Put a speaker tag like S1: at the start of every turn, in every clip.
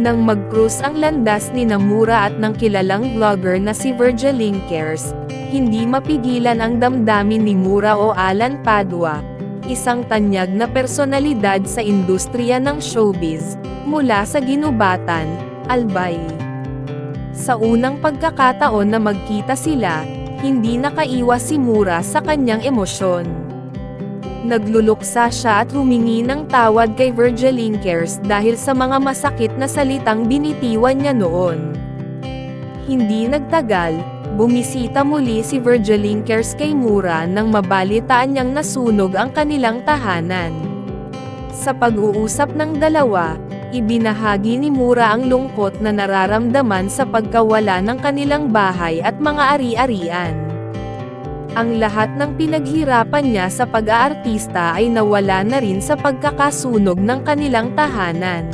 S1: Nang mag-cruise ang landas ni Mura at ng kilalang vlogger na si Virgil Linkers, hindi mapigilan ang damdamin ni Mura o Alan Padua, isang tanyag na personalidad sa industriya ng showbiz, mula sa ginubatan, Albay. Sa unang pagkakataon na magkita sila, hindi nakaiwas si Mura sa kanyang emosyon. Nagluluksa siya at humingi ng tawad kay Virgil Linkers dahil sa mga masakit na salitang binitiwan niya noon. Hindi nagtagal, bumisita muli si Virgil Linkers kay Mura nang mabalitaan niyang nasunog ang kanilang tahanan. Sa pag-uusap ng dalawa, ibinahagi ni Mura ang lungkot na nararamdaman sa pagkawala ng kanilang bahay at mga ari-arian. Ang lahat ng pinaghirapan niya sa pag-aartista ay nawala na rin sa pagkakasunog ng kanilang tahanan.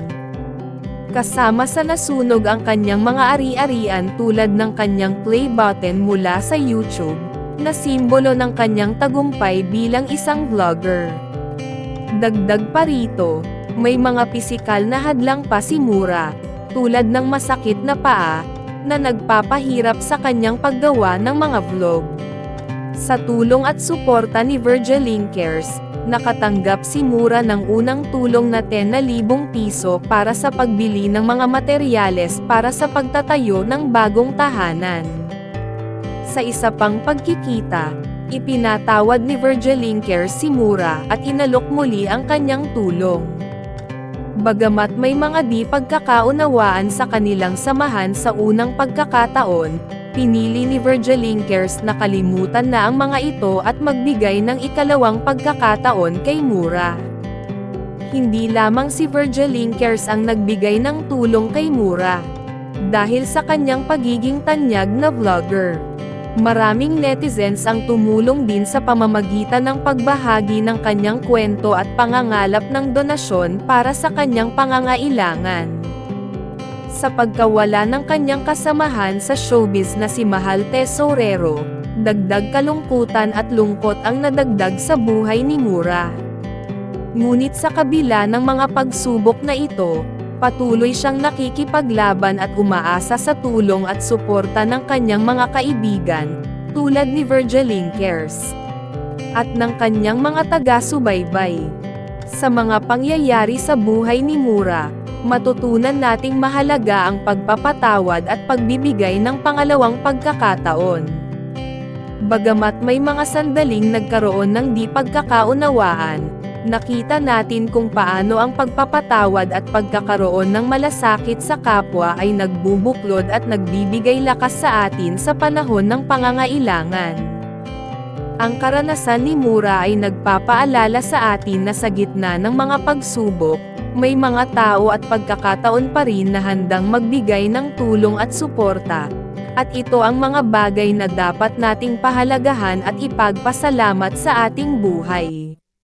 S1: Kasama sa nasunog ang kanyang mga ari-arian tulad ng kanyang play button mula sa YouTube, na simbolo ng kanyang tagumpay bilang isang vlogger. Dagdag pa rito, may mga pisikal na hadlang pa si Mura, tulad ng masakit na paa, na nagpapahirap sa kanyang paggawa ng mga vlog. Sa tulong at suporta ni Virgil Linkers, nakatanggap si Mura ng unang tulong na 10,000 piso para sa pagbili ng mga materyales para sa pagtatayo ng bagong tahanan. Sa isa pang pagkikita, ipinatawad ni Virgil Linkers si Mura at inalok muli ang kanyang tulong. Bagamat may mga di pagkakaunawaan sa kanilang samahan sa unang pagkakataon, pinili ni Virgil Linkers na kalimutan na ang mga ito at magbigay ng ikalawang pagkakataon kay Mura. Hindi lamang si Virgil Linkers ang nagbigay ng tulong kay Mura. Dahil sa kanyang pagiging tanyag na vlogger, maraming netizens ang tumulong din sa pamamagitan ng pagbahagi ng kanyang kwento at pangangalap ng donasyon para sa kanyang pangangailangan. Sa pagkawala ng kanyang kasamahan sa showbiz na si Mahal Tesorero, dagdag kalungkutan at lungkot ang nadagdag sa buhay ni Mura. Ngunit sa kabila ng mga pagsubok na ito, patuloy siyang nakikipaglaban at umaasa sa tulong at suporta ng kanyang mga kaibigan, tulad ni Virgil Linkers, at ng kanyang mga taga-subaybay. Sa mga pangyayari sa buhay ni Mura, matutunan nating mahalaga ang pagpapatawad at pagbibigay ng pangalawang pagkakataon. Bagamat may mga sandaling nagkaroon ng di pagkakaunawaan, nakita natin kung paano ang pagpapatawad at pagkakaroon ng malasakit sa kapwa ay nagbubuklod at nagbibigay lakas sa atin sa panahon ng pangangailangan. Ang karanasan ni Mura ay nagpapaalala sa atin na sa gitna ng mga pagsubok, may mga tao at pagkakataon pa rin na handang magbigay ng tulong at suporta, at ito ang mga bagay na dapat nating pahalagahan at ipagpasalamat sa ating buhay.